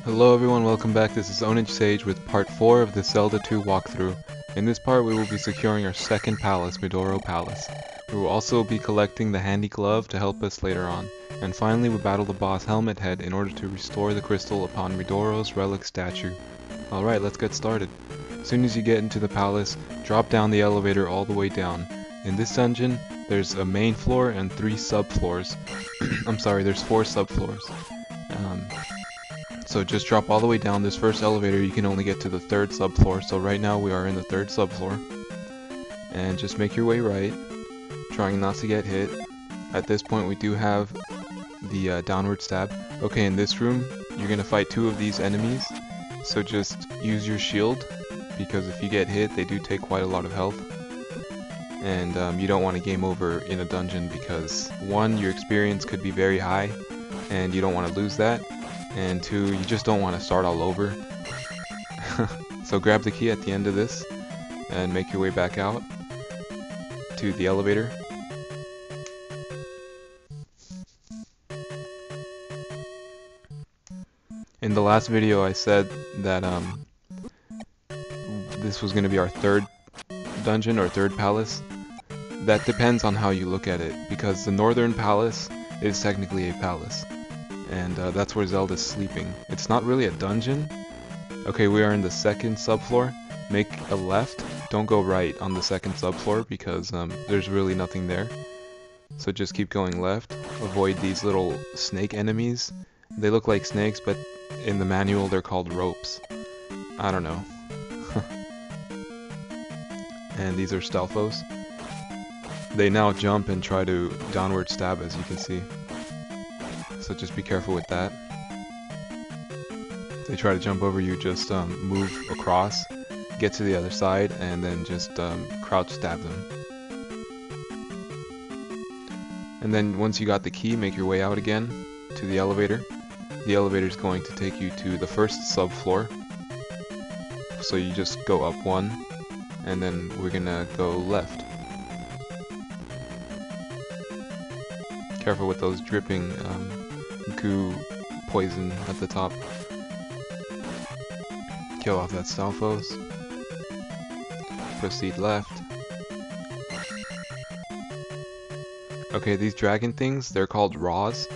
Hello everyone, welcome back. This is OwnageSage with part 4 of the Zelda 2 walkthrough. In this part we will be securing our second palace, Midoro Palace. We will also be collecting the handy glove to help us later on. And finally we battle the boss Helmethead in order to restore the crystal upon Midoro's relic statue. Alright, let's get started. As soon as you get into the palace, drop down the elevator all the way down. In this dungeon, there's a main floor and 3 subfloors. I'm sorry, there's 4 subfloors. So just drop all the way down. This first elevator you can only get to the 3rd subfloor, so right now we are in the 3rd subfloor. And just make your way right, trying not to get hit. At this point we do have the downward stab. Okay, in this room you're gonna fight 2 of these enemies, so just use your shield, because if you get hit they do take quite a lot of health. And you don't want to game over in a dungeon because 1, your experience could be very high and you don't want to lose that. And 2, you just don't want to start all over. So grab the key at the end of this and make your way back out to the elevator. In the last video I said that this was going to be our 3rd dungeon or 3rd palace. That depends on how you look at it, because the northern palace is technically a palace. And that's where Zelda's sleeping. It's not really a dungeon. Okay, we are in the 2nd subfloor. Make a left. Don't go right on the 2nd subfloor because there's really nothing there. So just keep going left. Avoid these little snake enemies. They look like snakes, but in the manual they're called ropes. I don't know. And these are Stelphos. They now jump and try to downward stab, as you can see. So just be careful with that. If they try to jump over you, just move across, get to the other side, and then just crouch stab them. And then once you got the key, make your way out again to the elevator. The elevator is going to take you to the 1st subfloor. So you just go up 1, and then we're gonna go left. Careful with those dripping goo poison at the top. Kill off that Stelphos. Proceed left. Okay, these dragon things, they're called Raws,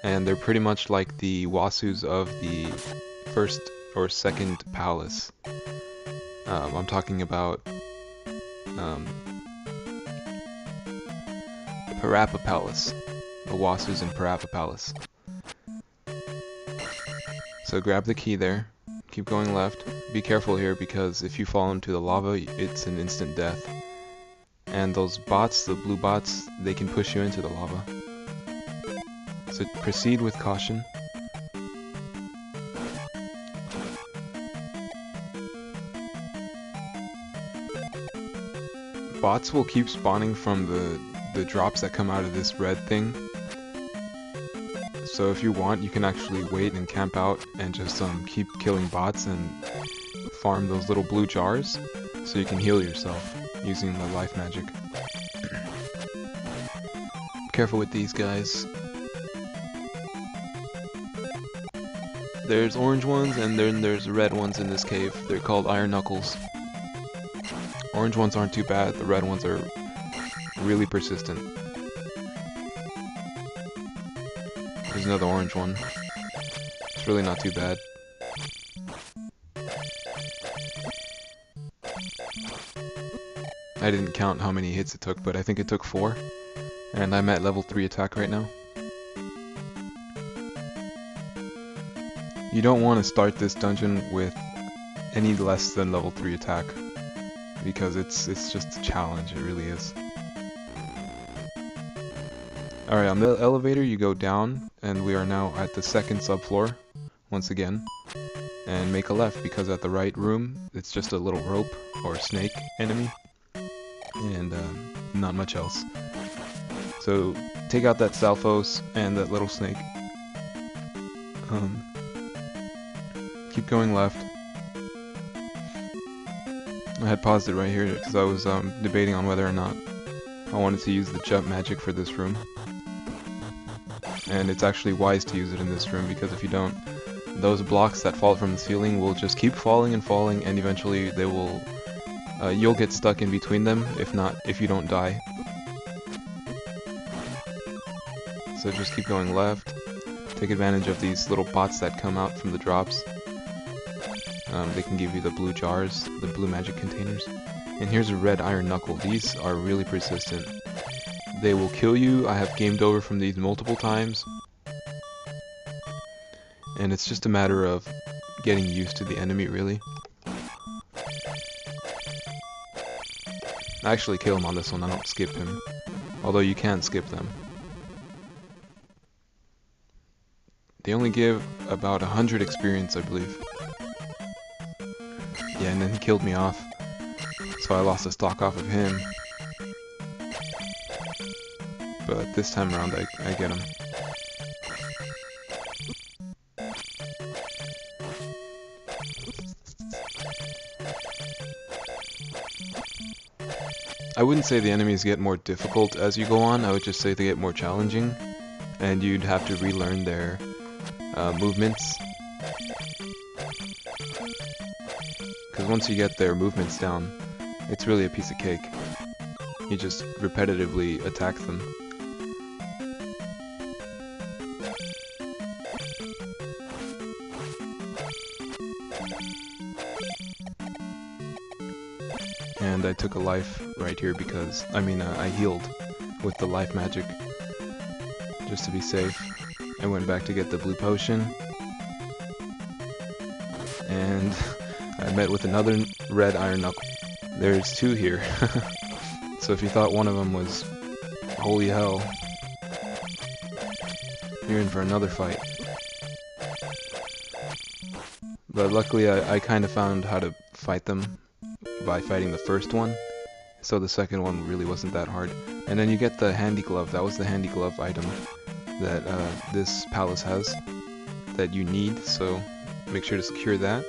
and they're pretty much like the Wasus of the 1st or 2nd palace. I'm talking about Parappa Palace. The Wasus in Parappa Palace. So grab the key there, keep going left. Be careful here because if you fall into the lava, it's an instant death. And those bots, the blue bots, they can push you into the lava. So proceed with caution. Bots will keep spawning from the drops that come out of this red thing. So if you want, you can actually wait and camp out and just keep killing bots and farm those little blue jars so you can heal yourself using the life magic. Careful with these guys. There's orange ones and then there's red ones in this cave. They're called iron knuckles. Orange ones aren't too bad, the red ones are really persistent. There's another orange one. It's really not too bad. I didn't count how many hits it took, but I think it took 4. And I'm at level 3 attack right now. You don't want to start this dungeon with any less than level 3 attack, because it's just a challenge, it really is. Alright, on the elevator you go down, and we are now at the 2nd subfloor, once again. And make a left, because at the right room, it's just a little rope, or snake enemy. And not much else. So, take out that Stelphos and that little snake. Keep going left. I had paused it right here, because I was debating on whether or not I wanted to use the jump magic for this room. And it's actually wise to use it in this room, because if you don't, those blocks that fall from the ceiling will just keep falling and falling, and eventually they will, you'll get stuck in between them, if you don't die. So just keep going left. Take advantage of these little pots that come out from the drops. They can give you the blue jars, the blue magic containers. And here's a red iron knuckle. These are really persistent. They will kill you. I have gamed over from these multiple times. And it's just a matter of getting used to the enemy, really. I actually kill him on this one, I don't skip him. Although you can skip them. They only give about 100 experience, I believe. Yeah, and then he killed me off. So I lost a stock off of him. But this time around I get him. I wouldn't say the enemies get more difficult as you go on, I would just say they get more challenging. And you'd have to relearn their movements. Because once you get their movements down, it's really a piece of cake. You just repetitively attack them. And I took a life right here because, I healed with the life magic, just to be safe. I went back to get the blue potion, and I met with another red iron knuckle. There's two here, so if you thought one of them was holy hell, you're in for another fight. But luckily I kind of found how to fight them by fighting the first one, so the second one really wasn't that hard. And then you get the handy glove. That was the handy glove item that this palace has that you need, so make sure to secure that.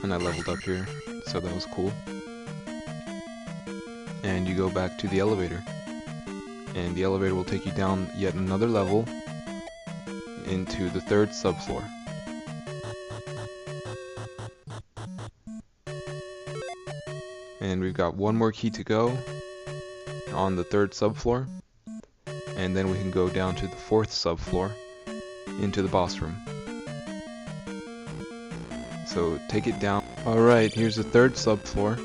And I leveled up here, so that was cool. And you go back to the elevator, and the elevator will take you down yet another level into the third subfloor. And we've got one more key to go on the third subfloor, and then we can go down to the fourth subfloor into the boss room. So take it down. Alright, here's the third subfloor,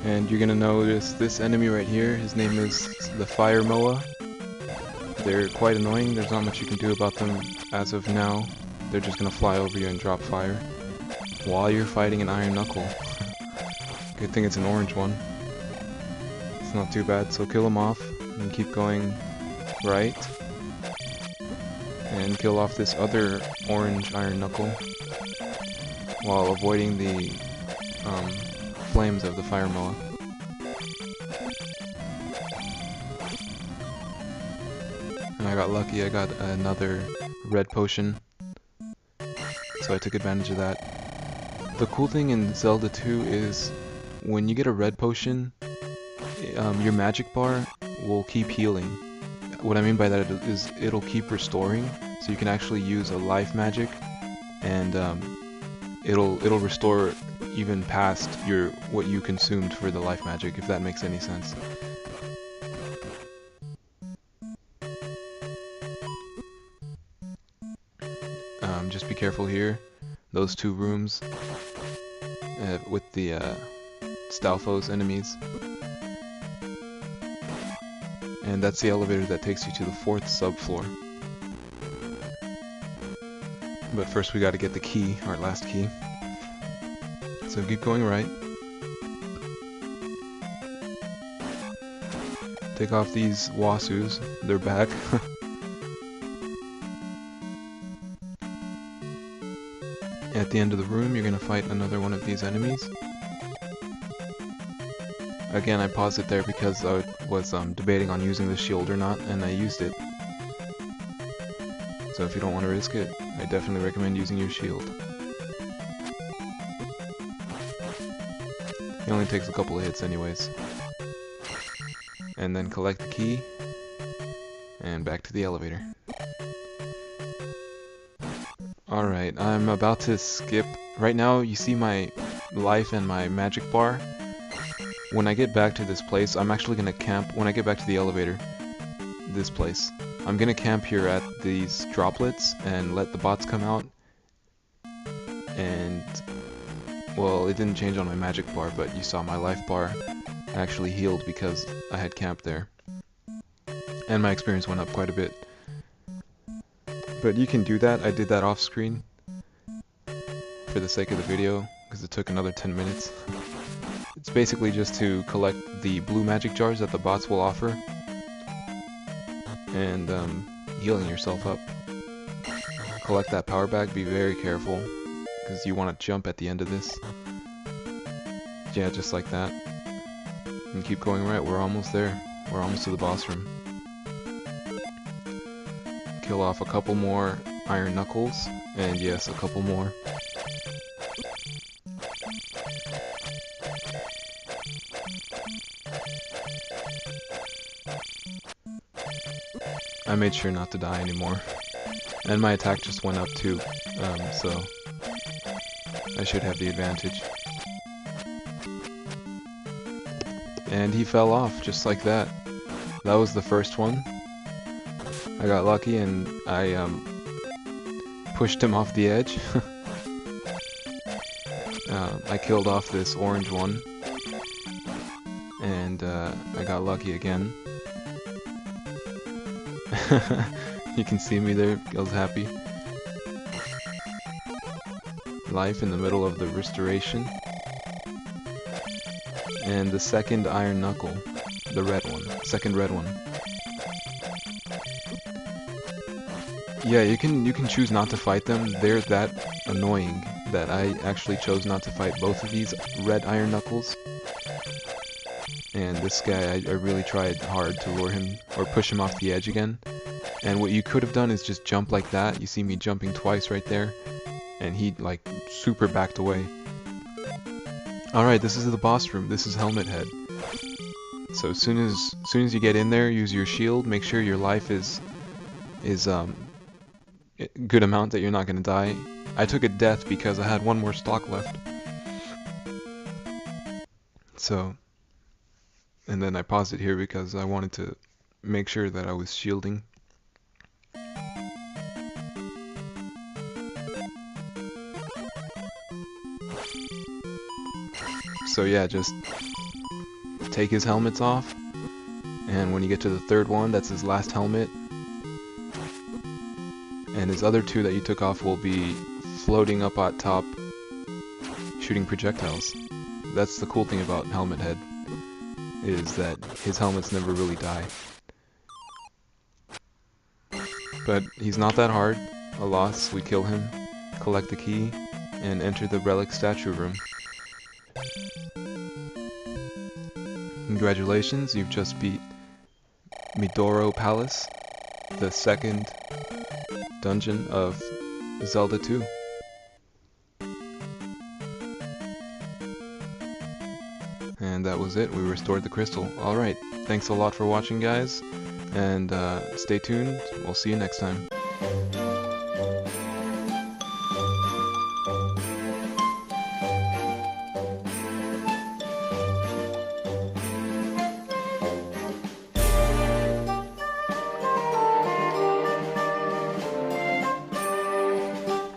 and you're gonna notice this enemy right here. His name is the Fire Moa. They're quite annoying. There's not much you can do about them as of now. They're just gonna fly over you and drop fire while you're fighting an iron knuckle. Good thing it's an orange one. It's not too bad, so kill him off and keep going right. And kill off this other orange iron knuckle while avoiding the flames of the Fire Moa. And I got lucky, I got another red potion, so I took advantage of that. The cool thing in Zelda 2 is when you get a red potion, your magic bar will keep healing. What I mean by that is it'll keep restoring, so you can actually use a life magic, and it'll restore even past what you consumed for the life magic, if that makes any sense. Just be careful here. Those two rooms with the Stalfos enemies. And that's the elevator that takes you to the fourth subfloor. But first we gotta get the key, our last key. So keep going right. Take off these Wasus, they're back. At the end of the room you're gonna fight another one of these enemies. Again, I paused it there because I was debating on using the shield or not, and I used it. So if you don't want to risk it, I definitely recommend using your shield. It only takes a couple of hits anyways. And then collect the key, and back to the elevator. Alright, I'm about to skip. Right now, you see my life and my magic bar. When I get back to this place, I'm actually gonna camp. When I get back to the elevator, this place, I'm gonna camp here at these droplets and let the bots come out. And, well, it didn't change on my magic bar, but you saw my life bar actually healed because I had camped there. And my experience went up quite a bit. But you can do that. I did that off screen for the sake of the video because it took another 10 minutes. It's basically just to collect the blue magic jars that the bots will offer and healing yourself up. Collect that power bag, be very careful because you want to jump at the end of this. Yeah, just like that. And keep going right, we're almost there. We're almost to the boss room. Kill off a couple more iron knuckles, and yes, a couple more. I made sure not to die anymore. And my attack just went up too, so I should have the advantage. And he fell off, just like that. That was the first one. I got lucky and I pushed him off the edge. I killed off this orange one. And I got lucky again. You can see me there, I was happy. Life in the middle of the restoration. And the second iron knuckle, the red one, second red one. Yeah, you can choose not to fight them. They're that annoying that I actually chose not to fight both of these red iron knuckles. And this guy, I really tried hard to lure him, or push him off the edge again. And what you could have done is just jump like that. You see me jumping twice right there. And he, like, super backed away. Alright, this is the boss room. This is Helmethead. So as soon as you get in there, use your shield. Make sure your life is good amount that you're not gonna die. I took a death because I had one more stock left. So, and then I paused it here because I wanted to make sure that I was shielding. So yeah, just take his helmets off, and when you get to the third one, that's his last helmet. And his other two that you took off will be floating up at top, shooting projectiles. That's the cool thing about Helmethead, is that his helmets never really die. But he's not that hard. A loss, we kill him, collect the key, and enter the relic statue room. Congratulations, you've just beat Midoro Palace, the second dungeon of Zelda 2. And that was it, we restored the crystal. Alright, thanks a lot for watching guys, and stay tuned, we'll see you next time.